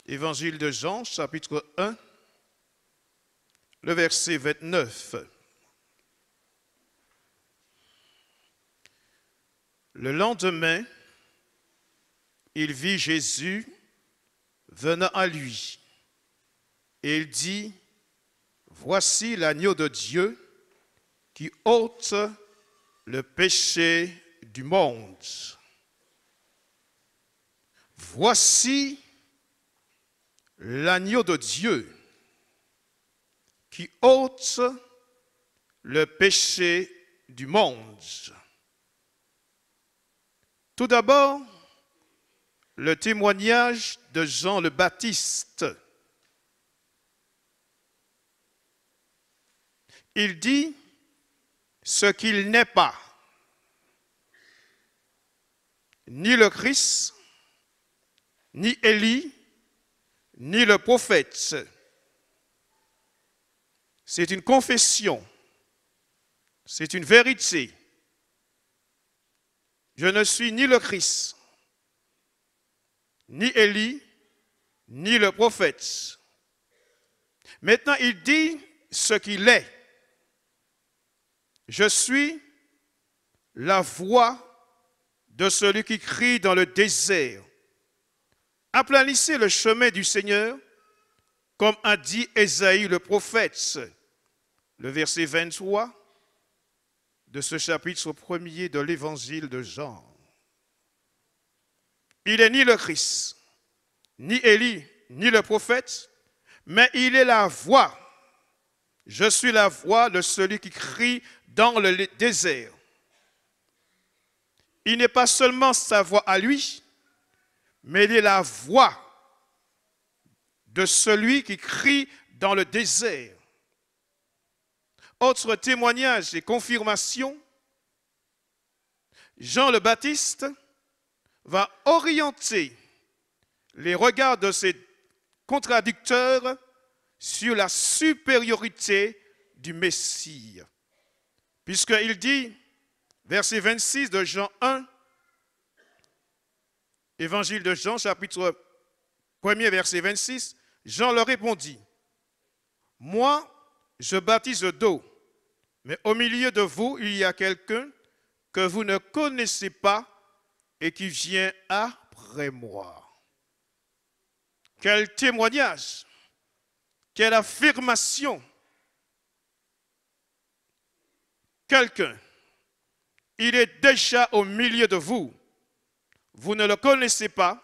Évangile de Jean, chapitre 1, le verset 29. Le lendemain, il vit Jésus venant à lui, et il dit, « Voici l'agneau de Dieu qui ôte le péché du monde. Voici l'agneau de Dieu qui ôte le péché du monde. » Tout d'abord, le témoignage de Jean le Baptiste. Il dit ce qu'il n'est pas, ni le Christ, ni Élie, ni le prophète. C'est une confession, c'est une vérité. Je ne suis ni le Christ, ni Élie, ni le prophète. Maintenant, il dit ce qu'il est. Je suis la voix de celui qui crie dans le désert. Aplanissez le chemin du Seigneur, comme a dit Ésaïe le prophète. Le verset 23 de ce chapitre 1er de l'évangile de Jean. Il n'est ni le Christ, ni Élie, ni le prophète, mais il est la voix. Je suis la voix de celui qui crie dans le désert. Il n'est pas seulement sa voix à lui, mais il est la voix de celui qui crie dans le désert. Autre témoignage et confirmation, Jean le Baptiste va orienter les regards de ses contradicteurs sur la supériorité du Messie. Puisqu'il dit, verset 26 de Jean 1, Évangile de Jean, chapitre 1er, verset 26, Jean leur répondit, « Moi, je baptise d'eau, mais au milieu de vous, il y a quelqu'un que vous ne connaissez pas et qui vient après moi. » Quel témoignage, quelle affirmation. Quelqu'un, il est déjà au milieu de vous, vous ne le connaissez pas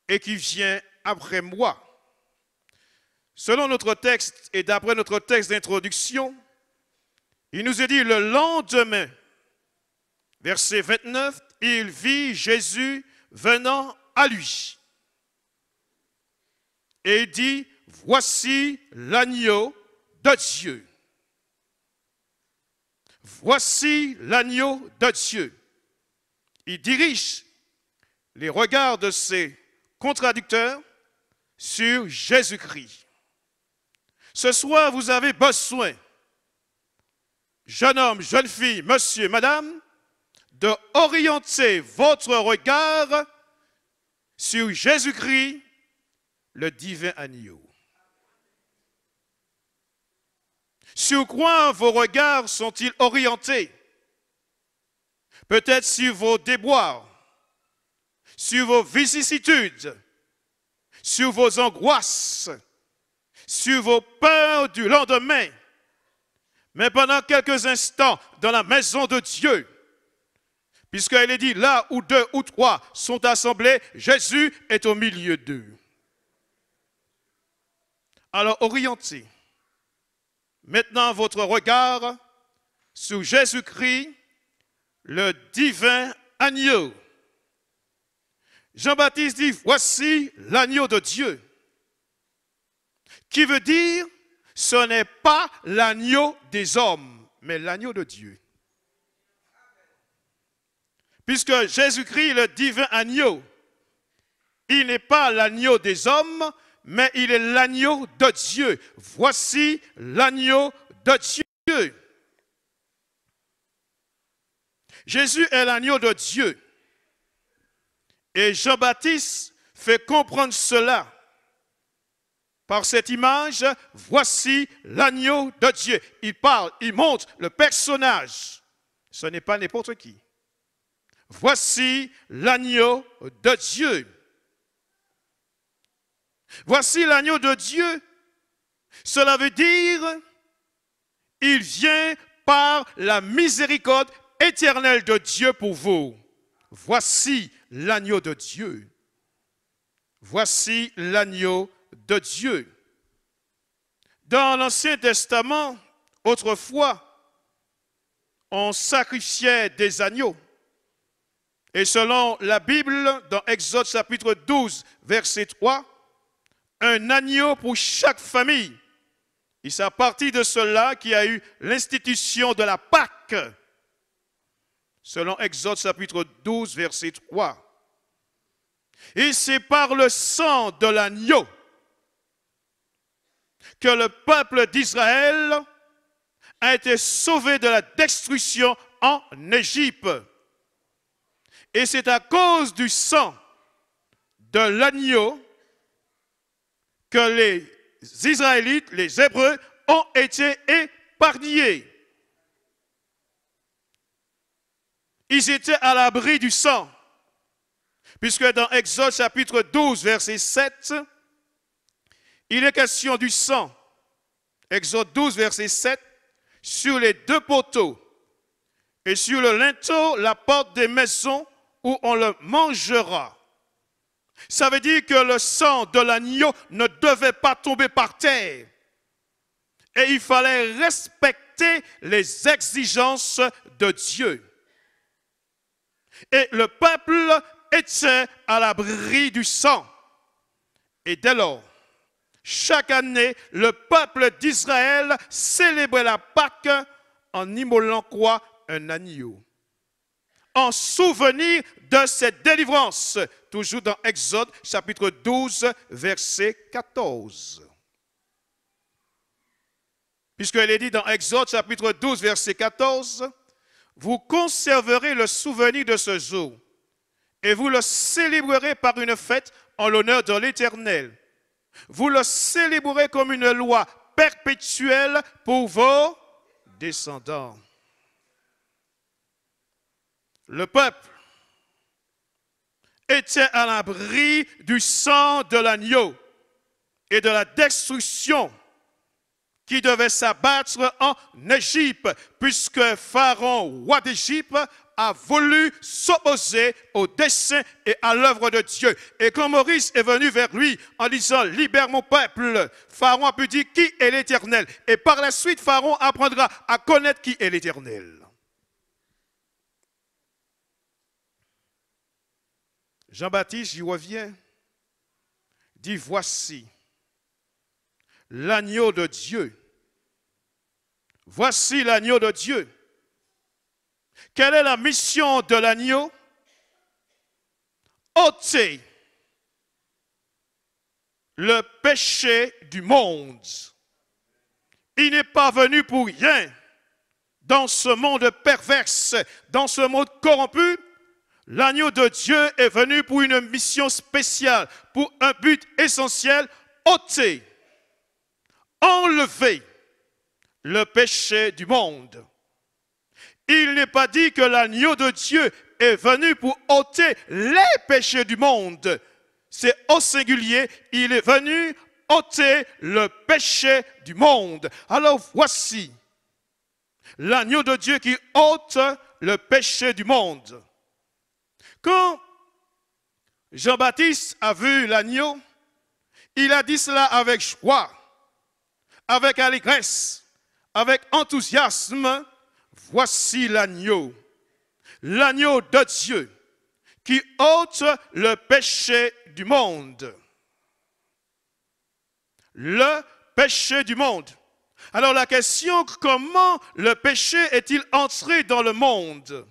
et qui vient après moi. Selon notre texte et d'après notre texte d'introduction, il nous est dit le lendemain, verset 29, il vit Jésus venant à lui. Et il dit, voici l'agneau de Dieu. Voici l'agneau de Dieu. Il dirige les regards de ses contradicteurs sur Jésus-Christ. Ce soir, vous avez besoin, jeune homme, jeune fille, monsieur, madame, de orienter votre regard sur Jésus-Christ, le divin agneau. Sur quoi vos regards sont-ils orientés? Peut-être sur vos déboires, sur vos vicissitudes, sur vos angoisses, sur vos peurs du lendemain. Mais pendant quelques instants, dans la maison de Dieu, puisqu'il est dit, là où 2 ou 3 sont assemblés, Jésus est au milieu d'eux. Alors orientez maintenant votre regard sur Jésus-Christ, le divin agneau. Jean-Baptiste dit, voici l'agneau de Dieu. Qui veut dire, ce n'est pas l'agneau des hommes, mais l'agneau de Dieu. Puisque Jésus-Christ, le divin agneau, il n'est pas l'agneau des hommes, mais il est l'agneau de Dieu. Voici l'agneau de Dieu. Jésus est l'agneau de Dieu. Et Jean-Baptiste fait comprendre cela par cette image, voici l'agneau de Dieu. Il parle, il montre le personnage. Ce n'est pas n'importe qui. Voici l'agneau de Dieu. Voici l'agneau de Dieu. Cela veut dire, il vient par la miséricorde éternelle de Dieu pour vous. Voici l'agneau de Dieu. Voici l'agneau de Dieu. Dans l'Ancien Testament, autrefois, on sacrifiait des agneaux. Et selon la Bible, dans Exode chapitre 12, verset 3, un agneau pour chaque famille. Et c'est à partir de cela qu'il y a eu l'institution de la Pâque, selon Exode chapitre 12, verset 3. Et c'est par le sang de l'agneau que le peuple d'Israël a été sauvé de la destruction en Égypte. Et c'est à cause du sang de l'agneau que les Israélites, les Hébreux, ont été épargnés. Ils étaient à l'abri du sang. Puisque dans Exode chapitre 12, verset 7, il est question du sang. Exode 12, verset 7, sur les deux poteaux et sur le linteau, la porte des maisons où on le mangera. Ça veut dire que le sang de l'agneau ne devait pas tomber par terre. Et il fallait respecter les exigences de Dieu. Et le peuple était à l'abri du sang. Et dès lors, chaque année, le peuple d'Israël célébrait la Pâque en immolant quoi? Un agneau. En souvenir de cette délivrance, toujours dans Exode chapitre 12, verset 14. Puisqu'il est dit dans Exode chapitre 12, verset 14, vous conserverez le souvenir de ce jour et vous le célébrerez par une fête en l'honneur de l'Éternel. Vous le célébrerez comme une loi perpétuelle pour vos descendants. Le peuple était à l'abri du sang de l'agneau et de la destruction qui devait s'abattre en Égypte, puisque Pharaon, roi d'Égypte, a voulu s'opposer au dessein et à l'œuvre de Dieu. Et quand Moïse est venu vers lui en disant « Libère mon peuple », Pharaon a pu dire « Qui est l'Éternel ?» Et par la suite, Pharaon apprendra à connaître qui est l'Éternel. Jean-Baptiste, j'y reviens, dit « Voici l'agneau de Dieu. Voici l'agneau de Dieu. » Quelle est la mission de l'agneau? Ôter le péché du monde. Il n'est pas venu pour rien dans ce monde perverse, dans ce monde corrompu. L'agneau de Dieu est venu pour une mission spéciale, pour un but essentiel, ôter, enlever le péché du monde. Il n'est pas dit que l'agneau de Dieu est venu pour ôter les péchés du monde. C'est au singulier, il est venu ôter le péché du monde. Alors voici l'agneau de Dieu qui ôte le péché du monde. Quand Jean-Baptiste a vu l'agneau, il a dit cela avec joie, avec allégresse, avec enthousiasme. Voici l'agneau, l'agneau de Dieu qui ôte le péché du monde. Le péché du monde. Alors la question, comment le péché est-il entré dans le monde?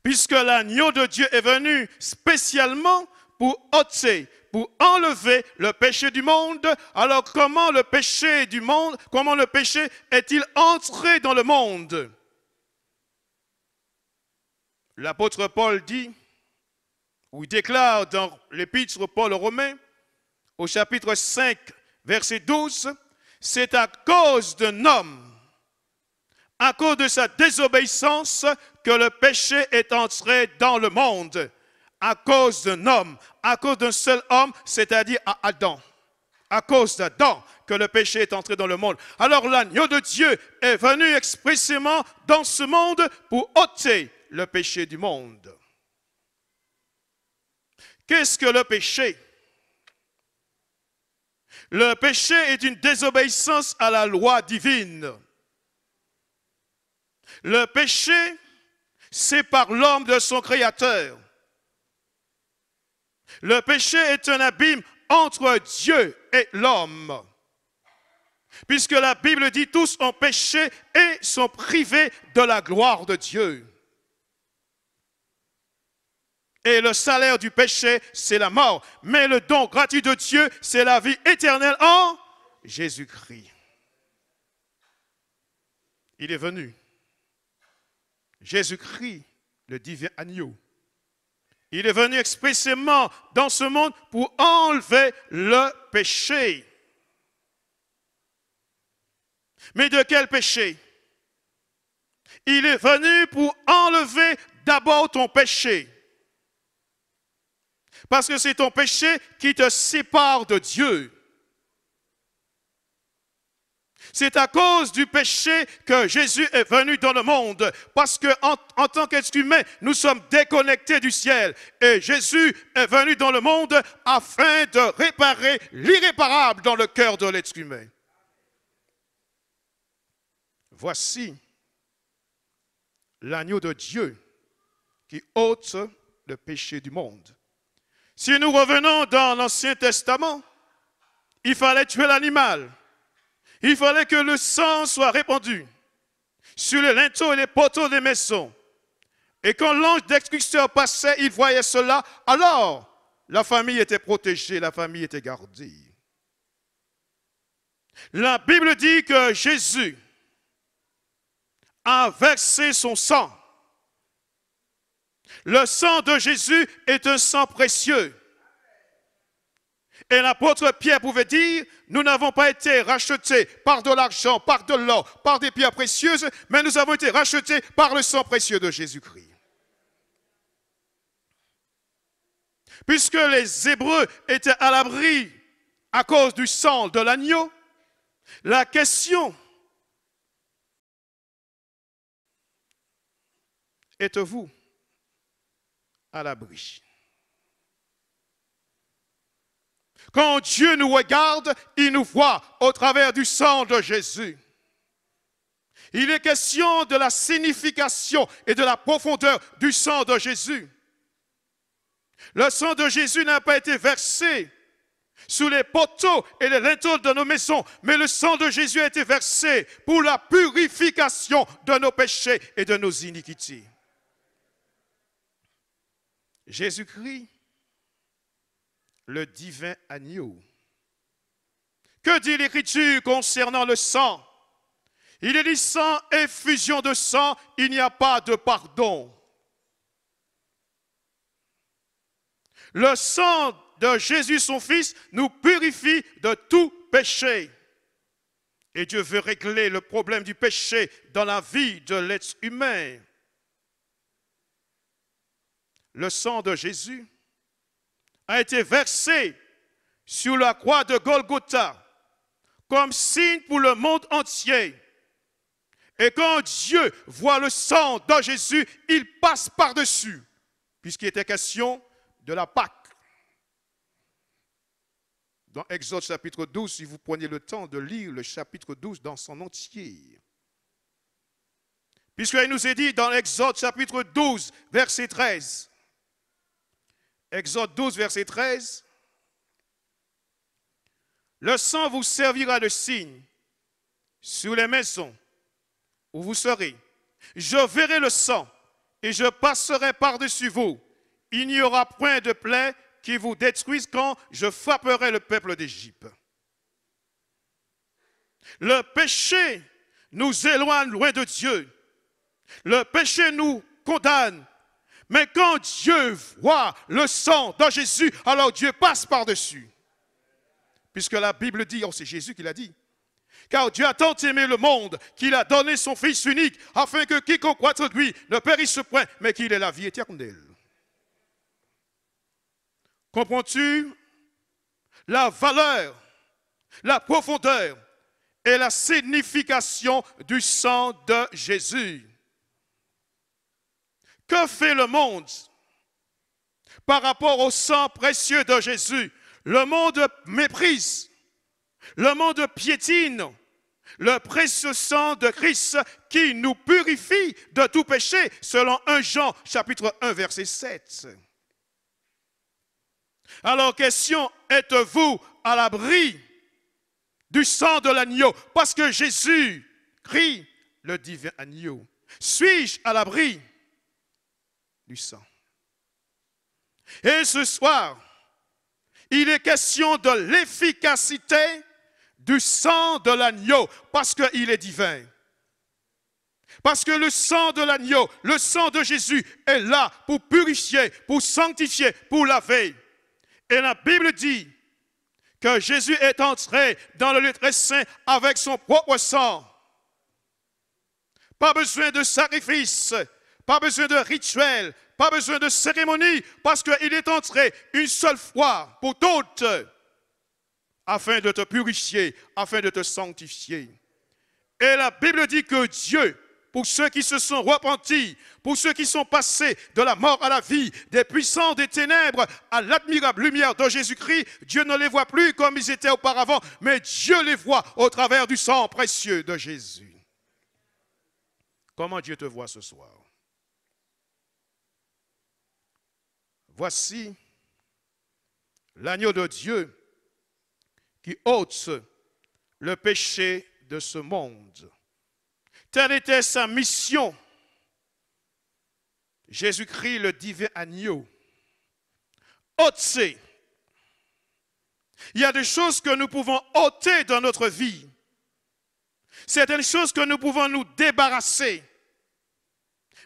Puisque l'agneau de Dieu est venu spécialement pour ôter, pour enlever le péché du monde, alors comment le péché du monde, comment le péché est-il entré dans le monde? L'apôtre Paul dit, ou il déclare dans l'épître Paul aux Romains, au chapitre 5, verset 12, c'est à cause d'un homme, à cause de sa désobéissance, que le péché est entré dans le monde. À cause d'un homme, à cause d'un seul homme, c'est-à-dire à Adam. À cause d'Adam que le péché est entré dans le monde. Alors l'agneau de Dieu est venu expressément dans ce monde pour ôter le péché du monde. Qu'est-ce que le péché? Le péché est une désobéissance à la loi divine. Le péché sépare l'homme de son Créateur. Le péché est un abîme entre Dieu et l'homme. Puisque la Bible dit tous ont péché et sont privés de la gloire de Dieu. Et le salaire du péché, c'est la mort. Mais le don gratuit de Dieu, c'est la vie éternelle en Jésus-Christ. Il est venu. Jésus-Christ, le divin agneau. Il est venu expressément dans ce monde pour enlever le péché. Mais de quel péché? Il est venu pour enlever d'abord ton péché. Parce que c'est ton péché qui te sépare de Dieu. C'est à cause du péché que Jésus est venu dans le monde. Parce qu'en tant qu'être humain, nous sommes déconnectés du ciel. Et Jésus est venu dans le monde afin de réparer l'irréparable dans le cœur de l'être humain. Voici l'agneau de Dieu qui ôte le péché du monde. Si nous revenons dans l'Ancien Testament, il fallait tuer l'animal. Il fallait que le sang soit répandu sur les linteaux et les poteaux des maisons. Et quand l'ange d'exécuteur passait, il voyait cela. Alors, la famille était protégée, la famille était gardée. La Bible dit que Jésus a versé son sang. Le sang de Jésus est un sang précieux. Et l'apôtre Pierre pouvait dire, nous n'avons pas été rachetés par de l'argent, par de l'or, par des pierres précieuses, mais nous avons été rachetés par le sang précieux de Jésus-Christ. Puisque les Hébreux étaient à l'abri à cause du sang de l'agneau, la question êtes-vous à l'abri? Quand Dieu nous regarde, il nous voit au travers du sang de Jésus. Il est question de la signification et de la profondeur du sang de Jésus. Le sang de Jésus n'a pas été versé sous les poteaux et les linteaux de nos maisons, mais le sang de Jésus a été versé pour la purification de nos péchés et de nos iniquités. Jésus-Christ, le divin agneau. Que dit l'Écriture concernant le sang? Il est dit sans effusion de sang, il n'y a pas de pardon. Le sang de Jésus, son Fils, nous purifie de tout péché. Et Dieu veut régler le problème du péché dans la vie de l'être humain. Le sang de Jésus a été versé sur la croix de Golgotha comme signe pour le monde entier. Et quand Dieu voit le sang de Jésus, il passe par-dessus, puisqu'il était question de la Pâque. Dans Exode chapitre 12, si vous prenez le temps de lire le chapitre 12 dans son entier. Puisqu'il nous est dit dans Exode chapitre 12, verset 13. Exode 12, verset 13. Le sang vous servira de signe sur les maisons où vous serez. Je verrai le sang et je passerai par-dessus vous. Il n'y aura point de plaie qui vous détruise quand je frapperai le peuple d'Égypte. Le péché nous éloigne loin de Dieu. Le péché nous condamne. Mais quand Dieu voit le sang de Jésus, alors Dieu passe par-dessus. puisque la Bible dit, oh c'est Jésus qui l'a dit, car Dieu a tant aimé le monde qu'il a donné son Fils unique, afin que quiconque croit en lui ne périsse point, mais qu'il ait la vie éternelle. Comprends-tu la valeur, la profondeur et la signification du sang de Jésus? Que fait le monde par rapport au sang précieux de Jésus? Le monde méprise, le monde piétine le précieux sang de Christ qui nous purifie de tout péché, selon 1 Jean chapitre 1 verset 7. Alors question, êtes-vous à l'abri du sang de l'agneau? Parce que Jésus crie le divin agneau. Suis-je à l'abri du sang? Et ce soir, il est question de l'efficacité du sang de l'agneau, parce qu'il est divin. Parce que le sang de l'agneau, le sang de Jésus est là pour purifier, pour sanctifier, pour laver. Et la Bible dit que Jésus est entré dans le lieu très saint avec son propre sang. Pas besoin de sacrifice, pas besoin de rituel, pas besoin de cérémonie, parce qu'il est entré une seule fois pour toutes, afin de te purifier, afin de te sanctifier. Et la Bible dit que Dieu, pour ceux qui se sont repentis, pour ceux qui sont passés de la mort à la vie, des puissants des ténèbres à l'admirable lumière de Jésus-Christ, Dieu ne les voit plus comme ils étaient auparavant, mais Dieu les voit au travers du sang précieux de Jésus. Comment Dieu te voit ce soir? Voici l'agneau de Dieu qui ôte le péché de ce monde. Telle était sa mission. Jésus-Christ, le divin agneau, ôter. Il y a des choses que nous pouvons ôter dans notre vie. Certaines choses que nous pouvons nous débarrasser.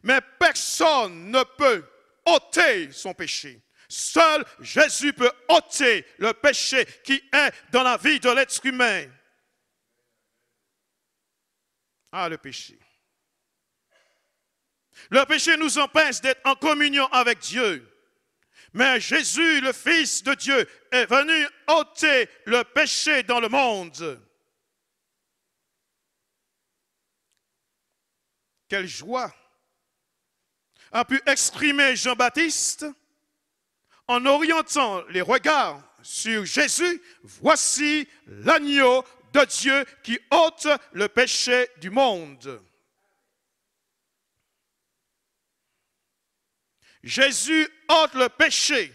Mais personne ne peut ôter son péché. Seul Jésus peut ôter le péché qui est dans la vie de l'être humain. Ah, le péché. Le péché nous empêche d'être en communion avec Dieu. Mais Jésus, le Fils de Dieu, est venu ôter le péché dans le monde. Quelle joie a pu exprimer Jean-Baptiste en orientant les regards sur Jésus. Voici l'agneau de Dieu qui ôte le péché du monde. Jésus ôte le péché.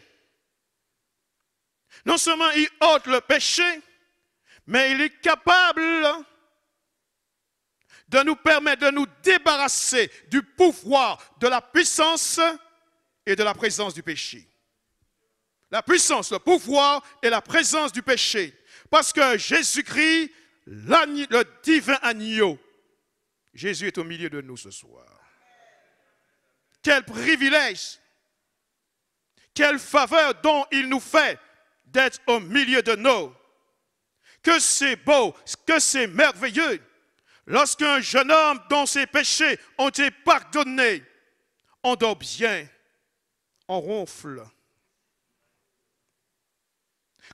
Non seulement il ôte le péché, mais il est capable de nous permettre de nous débarrasser du pouvoir, de la puissance et de la présence du péché. La puissance, le pouvoir et la présence du péché. Parce que Jésus-Christ, le divin agneau, Jésus est au milieu de nous ce soir. Quel privilège, quelle faveur dont il nous fait d'être au milieu de nous. Que c'est beau, que c'est merveilleux. Lorsqu'un jeune homme dont ses péchés ont été pardonnés, on dort bien, on ronfle.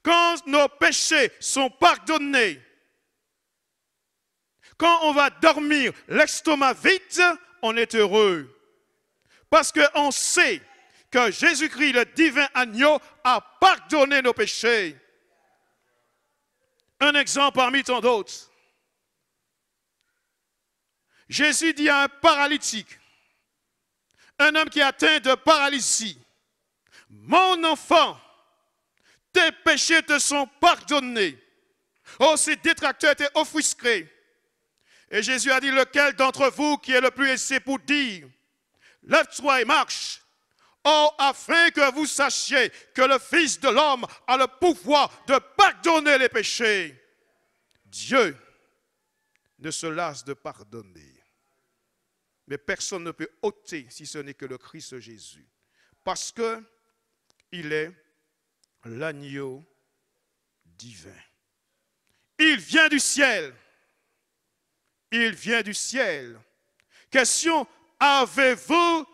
Quand nos péchés sont pardonnés, quand on va dormir l'estomac vide, on est heureux. Parce qu'on sait que Jésus-Christ, le divin agneau, a pardonné nos péchés. Un exemple parmi tant d'autres. Jésus dit à un paralytique, un homme qui est atteint de paralysie, « Mon enfant, tes péchés te sont pardonnés. » Oh, ses détracteurs étaient offusqués. Et Jésus a dit, lequel d'entre vous qui est le plus aisé pour dire, « Lève-toi et marche. » Oh, afin que vous sachiez que le Fils de l'homme a le pouvoir de pardonner les péchés. Dieu ne se lasse de pardonner. Mais personne ne peut ôter si ce n'est que le Christ Jésus. Parce qu'il est l'agneau divin. il vient du ciel. Il vient du ciel. Question, avez-vous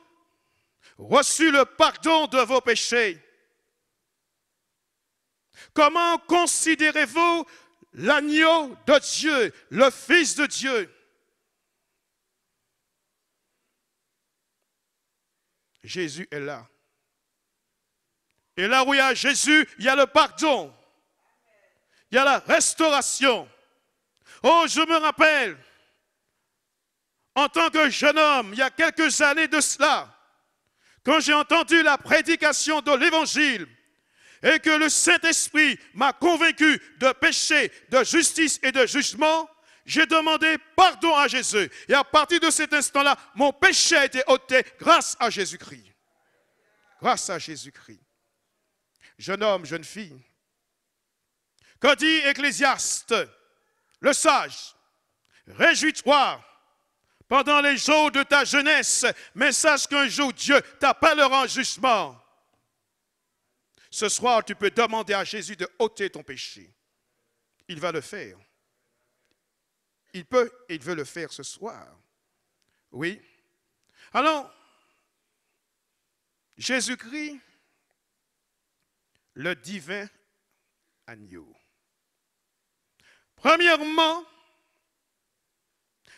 reçu le pardon de vos péchés? Comment considérez-vous l'agneau de Dieu, le Fils de Dieu? Jésus est là. Et là où il y a Jésus, il y a le pardon. Il y a la restauration. Oh, je me rappelle, en tant que jeune homme, il y a quelques années de cela, quand j'ai entendu la prédication de l'Évangile et que le Saint-Esprit m'a convaincu de péché, de justice et de jugement, j'ai demandé pardon à Jésus. Et à partir de cet instant-là, mon péché a été ôté grâce à Jésus-Christ. Grâce à Jésus-Christ. Jeune homme, jeune fille, que dit Ecclésiaste, le sage? Réjouis-toi pendant les jours de ta jeunesse, mais sache qu'un jour Dieu t'appellera en jugement. Ce soir, tu peux demander à Jésus de ôter ton péché. Il va le faire. Il peut et il veut le faire ce soir. Oui. Alors, Jésus-Christ, le divin agneau. Premièrement,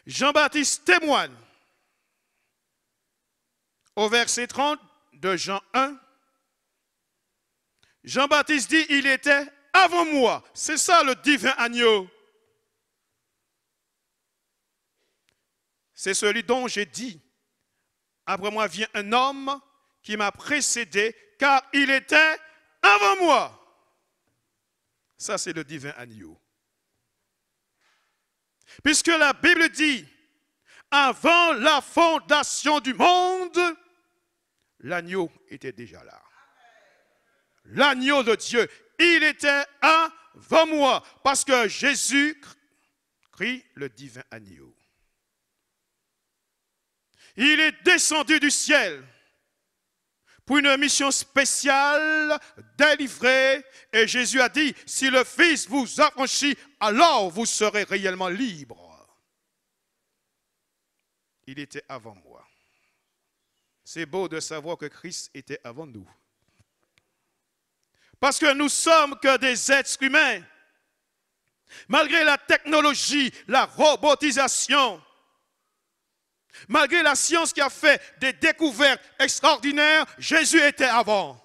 Jean-Baptiste témoigne au verset 30 de Jean 1. Jean-Baptiste dit, il était avant moi. C'est ça le divin agneau. C'est celui dont j'ai dit, après moi vient un homme qui m'a précédé, car il était avant moi. Ça, c'est le divin agneau. Puisque la Bible dit, avant la fondation du monde, l'agneau était déjà là. L'agneau de Dieu, il était avant moi, parce que Jésus Christ, le divin agneau. Il est descendu du ciel pour une mission spéciale, délivrée, et Jésus a dit, si le Fils vous affranchit, alors vous serez réellement libre. Il était avant moi. C'est beau de savoir que Christ était avant nous. Parce que nous sommes que des êtres humains. Malgré la technologie, la robotisation, malgré la science qui a fait des découvertes extraordinaires, Jésus était avant.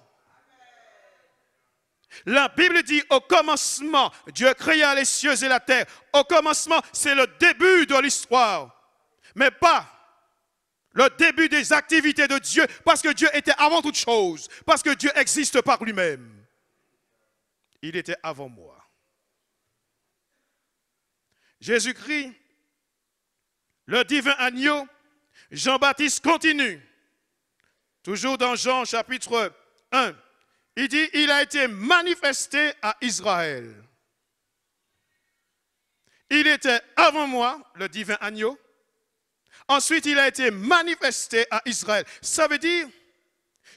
La Bible dit au commencement, Dieu créa les cieux et la terre. Au commencement, c'est le début de l'histoire. Mais pas le début des activités de Dieu, parce que Dieu était avant toute chose, parce que Dieu existe par lui-même. Il était avant moi. Jésus-Christ, le divin agneau, Jean-Baptiste continue. Toujours dans Jean chapitre 1. Il dit, il a été manifesté à Israël. Il était avant moi, le divin agneau. Ensuite, il a été manifesté à Israël. Ça veut dire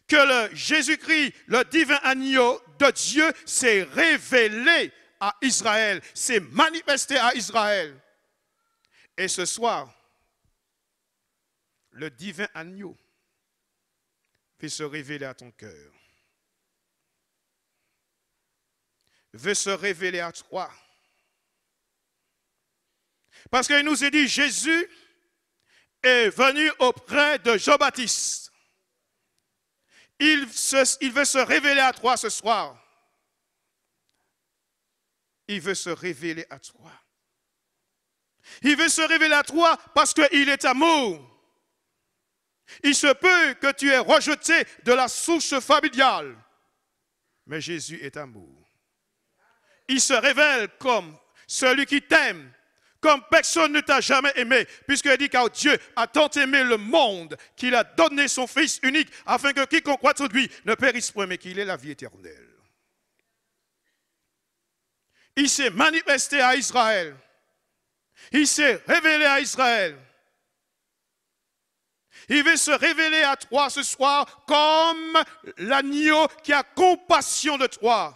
que le Jésus-Christ, le divin agneau de Dieu, s'est révélé à Israël, s'est manifesté à Israël. Et ce soir, le divin agneau veut se révéler à ton cœur. Veut se révéler à toi. Parce qu'il nous a dit, Jésus est venu auprès de Jean-Baptiste. Il veut se révéler à toi ce soir. Il veut se révéler à toi. Il veut se révéler à toi parce qu'il est amour. Il se peut que tu aies rejeté de la source familiale, mais Jésus est amour. Il se révèle comme celui qui t'aime, comme personne ne t'a jamais aimé, puisqu'il dit car Dieu a tant aimé le monde qu'il a donné son Fils unique, afin que quiconque croit en lui ne périsse point, mais qu'il ait la vie éternelle. Il s'est manifesté à Israël. Il s'est révélé à Israël. Il veut se révéler à toi ce soir comme l'agneau qui a compassion de toi.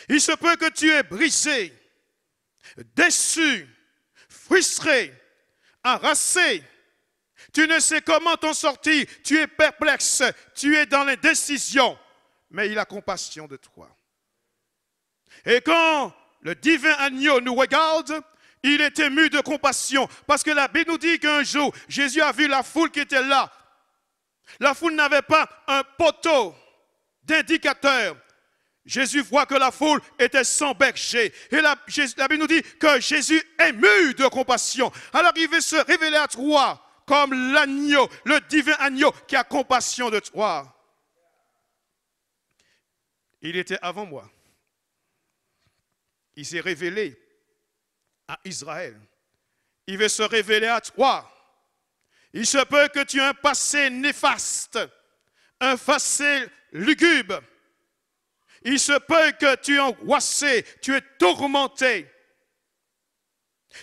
Il se peut que tu aies brisé déçu, frustré, harassé. Tu ne sais comment t'en sortir, tu es perplexe, tu es dans l'indécision, mais il a compassion de toi. Et quand le divin agneau nous regarde, il est ému de compassion, parce que la Bible nous dit qu'un jour, Jésus a vu la foule qui était là. La foule n'avait pas un poteau d'indicateur. Jésus voit que la foule était sans berger. Et la Bible nous dit que Jésus est ému de compassion. Alors il veut se révéler à toi comme l'agneau, le divin agneau qui a compassion de toi. Il était avant moi. Il s'est révélé à Israël. Il veut se révéler à toi. Il se peut que tu aies un passé néfaste, un passé lugubre. Il se peut que tu es angoissé, tu es tourmenté.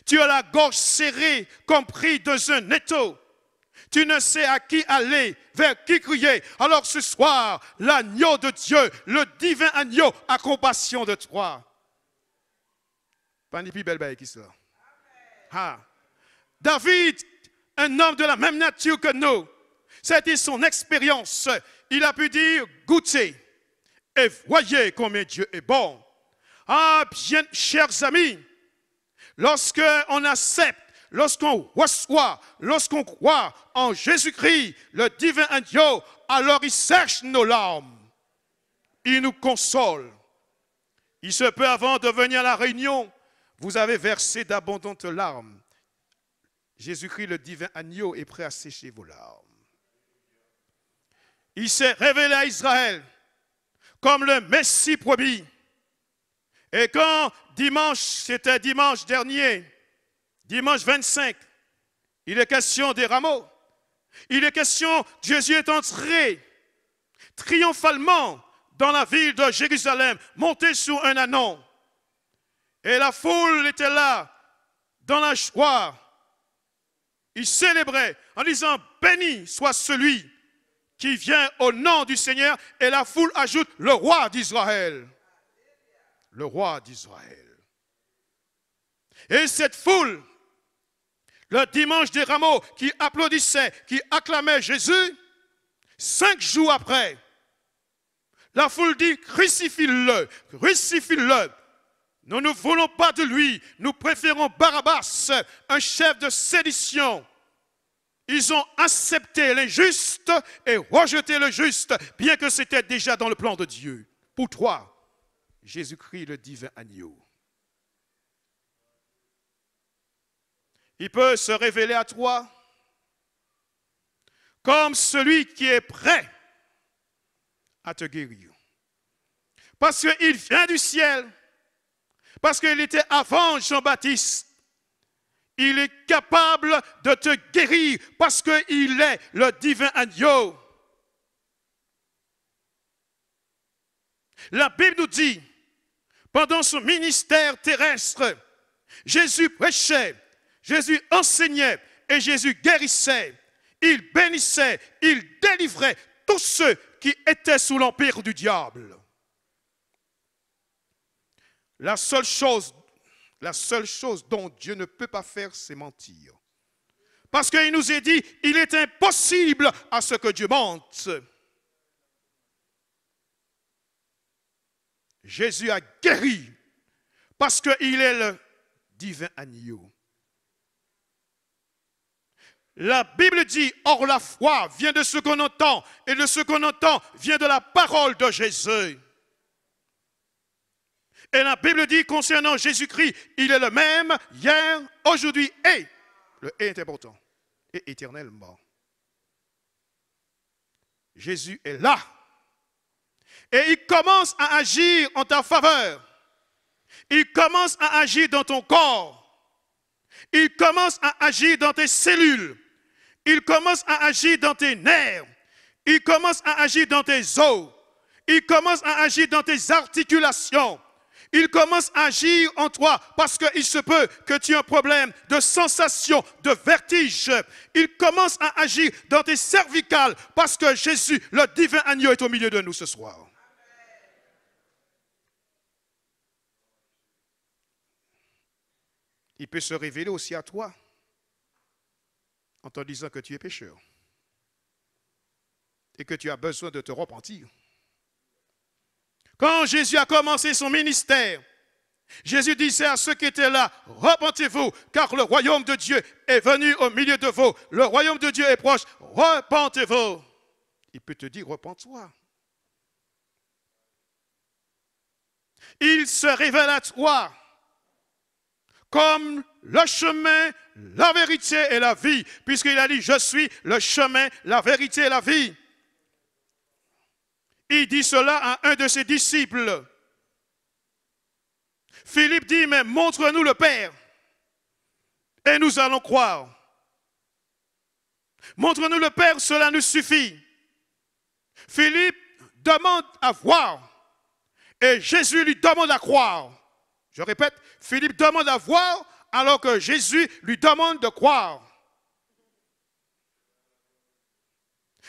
Tu as la gorge serrée comme pris dans un étau. Tu ne sais à qui aller, vers qui crier. Alors ce soir, l'agneau de Dieu, le divin agneau, a compassion de toi. Pas ni plus belle baille qui ça. Ah. David, un homme de la même nature que nous, c'était son expérience. Il a pu dire, goûtez et voyez combien Dieu est bon. Ah, bien, chers amis, lorsqu'on accepte, lorsqu'on reçoit, lorsqu'on croit en Jésus-Christ, le divin agneau, alors il sèche nos larmes. Il nous console. Il se peut, avant de venir à la réunion, vous avez versé d'abondantes larmes. Jésus-Christ, le divin agneau, est prêt à sécher vos larmes. Il s'est révélé à Israël comme le Messie promis. Et quand dimanche, c'était dimanche dernier, dimanche 25, il est question des rameaux. Il est question, Jésus est entré triomphalement dans la ville de Jérusalem, monté sur un ânon. Et la foule était là, dans la joie. Il célébrait en disant, béni soit celui qui vient au nom du Seigneur. Et la foule ajoute, le roi d'Israël. Le roi d'Israël. Et cette foule, le dimanche des rameaux, qui applaudissait, qui acclamait Jésus, 5 jours après, la foule dit, crucifie-le, crucifie-le. Nous ne voulons pas de lui, nous préférons Barabbas, un chef de sédition. Ils ont accepté l'injuste et rejeté le juste, bien que c'était déjà dans le plan de Dieu. Pour toi, Jésus-Christ, le divin agneau. Il peut se révéler à toi comme celui qui est prêt à te guérir. Parce qu'il vient du ciel, parce qu'il était avant Jean-Baptiste. Il est capable de te guérir parce qu'il est le divin agneau. La Bible nous dit, pendant son ministère terrestre, Jésus prêchait, Jésus enseignait et Jésus guérissait. Il bénissait, il délivrait tous ceux qui étaient sous l'empire du diable. La seule chose dont Dieu ne peut pas faire, c'est mentir. Parce qu'il nous est dit, il est impossible à ce que Dieu mente. Jésus a guéri parce qu'il est le divin agneau. La Bible dit, or la foi vient de ce qu'on entend, et de ce qu'on entend vient de la parole de Jésus. Et la Bible dit concernant Jésus-Christ, il est le même hier, aujourd'hui et, le et est important, et éternellement. Jésus est là. Et il commence à agir en ta faveur. Il commence à agir dans ton corps. Il commence à agir dans tes cellules. Il commence à agir dans tes nerfs. Il commence à agir dans tes os. Il commence à agir dans tes articulations. Il commence à agir en toi parce qu'il se peut que tu aies un problème de sensation, de vertige. Il commence à agir dans tes cervicales parce que Jésus, le divin agneau, est au milieu de nous ce soir. il peut se révéler aussi à toi en te disant que tu es pécheur et que tu as besoin de te repentir. Quand Jésus a commencé son ministère, Jésus disait à ceux qui étaient là, repentez-vous, car le royaume de Dieu est venu au milieu de vous. Le royaume de Dieu est proche, repentez-vous. Il peut te dire, repens-toi. Il se révèle à toi comme le chemin, la vérité et la vie, puisqu'il a dit, je suis le chemin, la vérité et la vie. Il dit cela à un de ses disciples. Philippe dit, mais montre-nous le Père et nous allons croire. Montre-nous le Père, cela nous suffit. Philippe demande à voir et Jésus lui demande à croire. Je répète, Philippe demande à voir alors que Jésus lui demande de croire.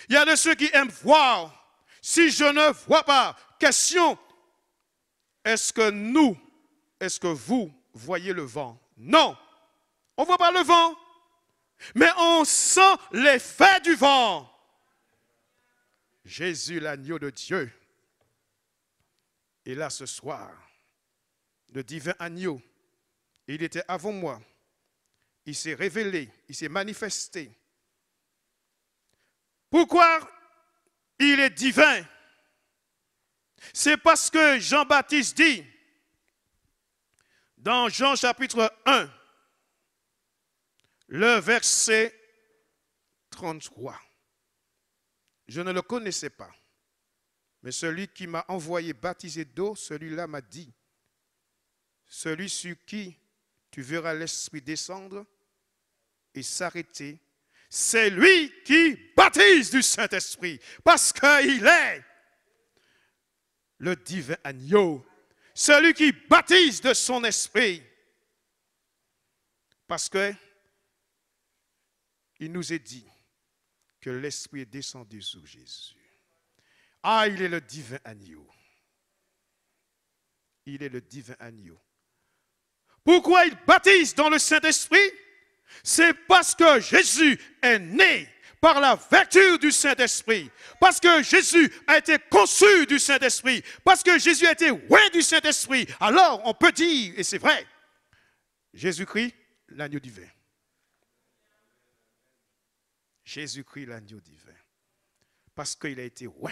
Il y a de ceux qui aiment voir. Si je ne vois pas, question, est-ce que vous voyez le vent? Non, on ne voit pas le vent, mais on sent l'effet du vent. Jésus, l'agneau de Dieu, est là ce soir. Le divin agneau, il était avant moi. Il s'est révélé, il s'est manifesté. Pourquoi il est divin? C'est parce que Jean-Baptiste dit, dans Jean chapitre 1, le verset 33, je ne le connaissais pas, mais celui qui m'a envoyé baptiser d'eau, celui-là m'a dit, celui sur qui tu verras l'Esprit descendre et s'arrêter, c'est lui qui baptise du Saint-Esprit, parce qu'il est le divin agneau, celui qui baptise de son esprit. Parce que il nous est dit que l'Esprit est descendu sur Jésus. Ah, il est le divin agneau. Il est le divin agneau. Pourquoi il baptise dans le Saint-Esprit? C'est parce que Jésus est né par la vertu du Saint-Esprit. Parce que Jésus a été conçu du Saint-Esprit. Parce que Jésus a été oint du Saint-Esprit. Alors on peut dire, et c'est vrai, Jésus-Christ, l'agneau divin. Jésus-Christ, l'agneau divin. Parce qu'il a été oint.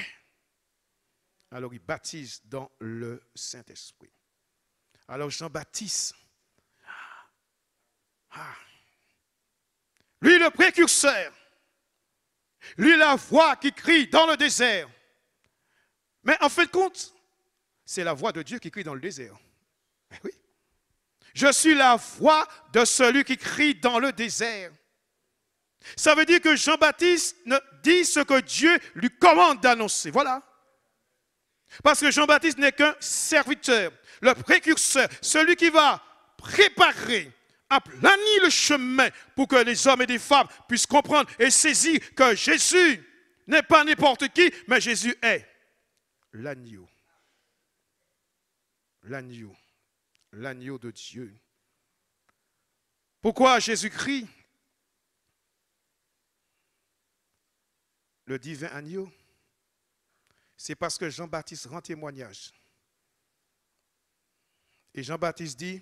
Alors il baptise dans le Saint-Esprit. Alors Jean-Baptiste, lui le précurseur, lui la voix qui crie dans le désert. Mais en fait compte, c'est la voix de Dieu qui crie dans le désert. Oui. Je suis la voix de celui qui crie dans le désert. Ça veut dire que Jean-Baptiste dit ce que Dieu lui commande d'annoncer. Voilà. Parce que Jean-Baptiste n'est qu'un serviteur, le précurseur, celui qui va préparer, aplanir le chemin pour que les hommes et les femmes puissent comprendre et saisir que Jésus n'est pas n'importe qui, mais Jésus est l'agneau. L'agneau. L'agneau de Dieu. Pourquoi Jésus-Christ, le divin agneau? C'est parce que Jean-Baptiste rend témoignage. Et Jean-Baptiste dit,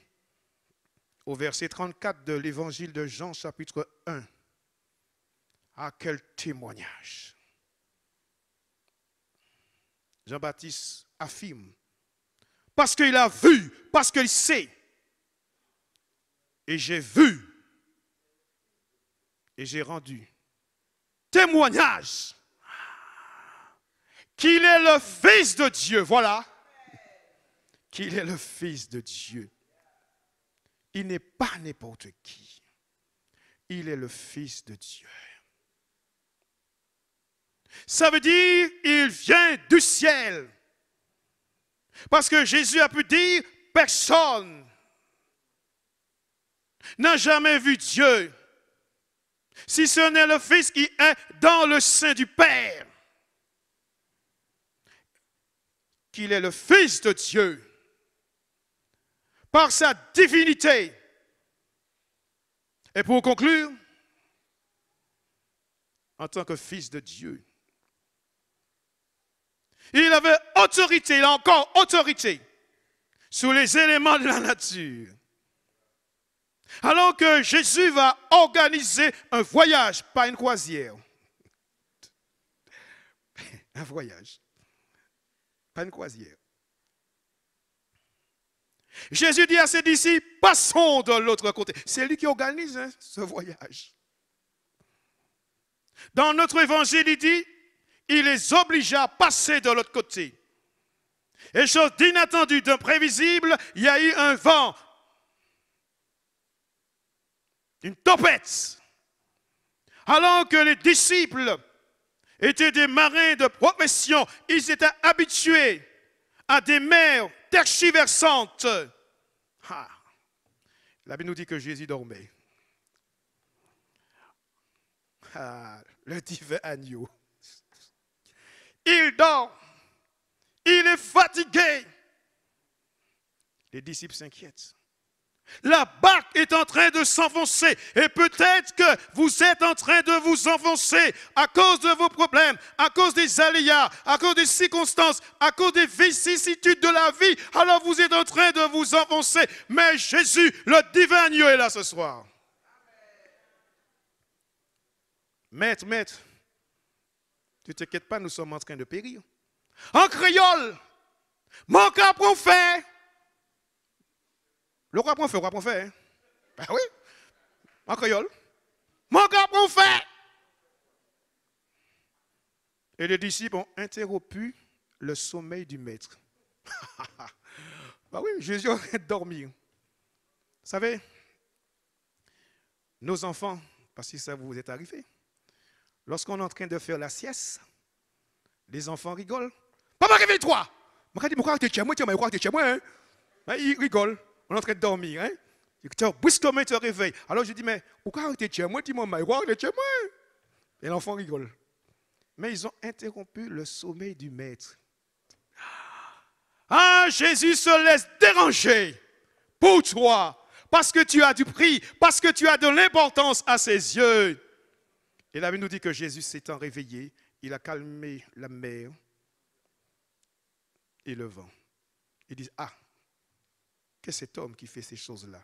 au verset 34 de l'évangile de Jean, chapitre 1, ah, quel témoignage! Jean-Baptiste affirme, parce qu'il a vu, parce qu'il sait, et j'ai vu, et j'ai rendu témoignage qu'il est le Fils de Dieu, voilà, qu'il est le Fils de Dieu. Il n'est pas n'importe qui. Il est le Fils de Dieu. Ça veut dire il vient du ciel. Parce que Jésus a pu dire, personne n'a jamais vu Dieu, si ce n'est le Fils qui est dans le sein du Père. Qu'il est le Fils de Dieu. Par sa divinité, Et pour conclure, en tant que fils de Dieu, il avait autorité, il a encore autorité sur les éléments de la nature. Alors que Jésus va organiser un voyage, pas une croisière. Un voyage, pas une croisière. Jésus dit à ses disciples, passons de l'autre côté. C'est lui qui organise ce voyage. Dans notre évangile, il dit, il les obligea à passer de l'autre côté. Et chose d'inattendue, d'imprévisible, il y a eu un vent, une tempête. Alors que les disciples étaient des marins de profession, ils étaient habitués à des mers tergiversantes. Ah. La Bible nous dit que Jésus dormait. Ah, le divin agneau. Il dort. Il est fatigué. Les disciples s'inquiètent. La barque est en train de s'enfoncer et peut-être que vous êtes en train de vous enfoncer à cause de vos problèmes, à cause des aléas, à cause des circonstances, à cause des vicissitudes de la vie. Alors vous êtes en train de vous enfoncer. Mais Jésus, le divin agneau, est là ce soir. Maître, tu ne t'inquiètes pas, nous sommes en train de périr. En créole, mon cas prophète. Le roi prophète, hein? Ben oui, en créole. Mon cas prophète. Et les disciples ont interrompu le sommeil du maître. Ben oui, Jésus aurait dormi. Vous savez, nos enfants, parce que ça vous est arrivé, lorsqu'on est en train de faire la sieste, les enfants rigolent. Papa, réveille-toi! Je dis, pourquoi tu es chez moi? Ils rigolent. On est en train de dormir. Hein? Brusquement, ils te réveillent. Alors je dis, mais pourquoi tu es chez moi? Dis-moi, tu es chez moi? Et l'enfant rigole. Mais ils ont interrompu le sommeil du maître. Ah, Jésus se laisse déranger pour toi. Parce que tu as du prix. Parce que tu as de l'importance à ses yeux. Et la Bible nous dit que Jésus s'étant réveillé, il a calmé la mer et le vent. Il dit, ah, qu'est-ce que cet homme qui fait ces choses-là,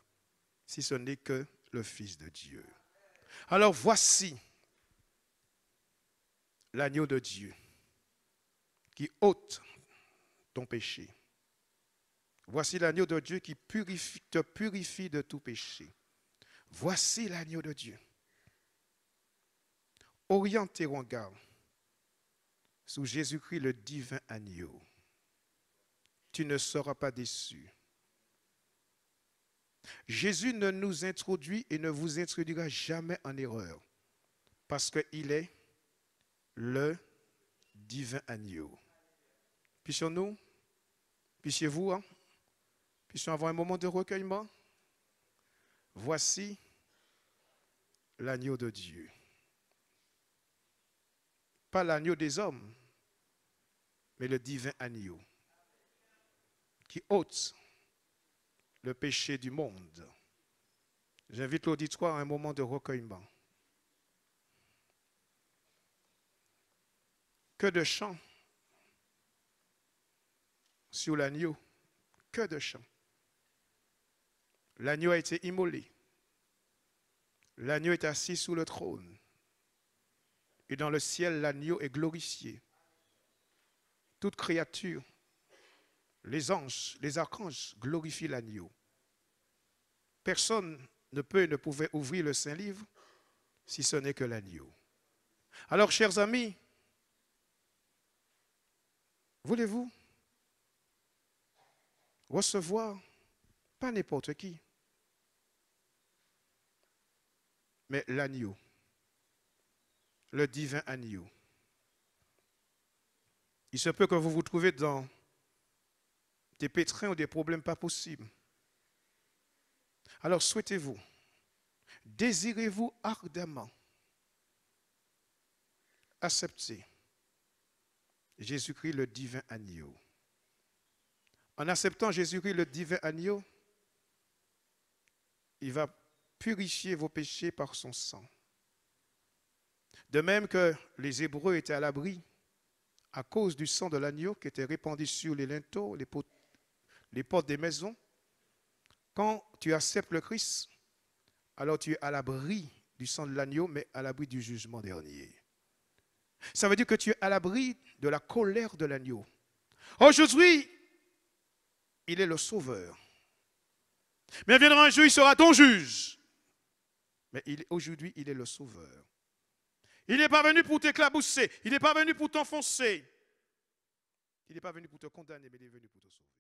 si ce n'est que le Fils de Dieu. Alors voici l'agneau de Dieu qui ôte ton péché. Voici l'agneau de Dieu qui te purifie de tout péché. Voici l'agneau de Dieu. Oriente tes regards sous Jésus-Christ, le divin agneau. Tu ne seras pas déçu. Jésus ne nous introduit et ne vous introduira jamais en erreur parce qu'il est le divin agneau. Puissions-nous, puissiez-vous, puissions avoir un moment de recueillement. Voici l'agneau de Dieu. Pas l'agneau des hommes, mais le divin agneau qui ôte le péché du monde. J'invite l'auditoire à un moment de recueillement. Que de chants sur l'agneau, que de chants. L'agneau a été immolé. L'agneau est assis sous le trône. Et dans le ciel, l'agneau est glorifié. Toute créature, les anges, les archanges glorifient l'agneau. Personne ne peut et ne pouvait ouvrir le Saint-Livre si ce n'est que l'agneau. Alors, chers amis, voulez-vous recevoir, pas n'importe qui, mais l'agneau, le divin agneau. Il se peut que vous vous trouviez dans des pétrins ou des problèmes pas possibles. Alors souhaitez-vous, désirez-vous ardemment accepter Jésus-Christ le divin agneau. En acceptant Jésus-Christ le divin agneau, il va purifier vos péchés par son sang. De même que les Hébreux étaient à l'abri à cause du sang de l'agneau qui était répandu sur les linteaux, les portes des maisons, quand tu acceptes le Christ, alors tu es à l'abri du sang de l'agneau, mais à l'abri du jugement dernier. Ça veut dire que tu es à l'abri de la colère de l'agneau. Aujourd'hui, il est le sauveur. Mais viendra un jour, il sera ton juge. Mais aujourd'hui, il est le sauveur. Il n'est pas venu pour t'éclabousser. Il n'est pas venu pour t'enfoncer. Il n'est pas venu pour te condamner, mais il est venu pour te sauver.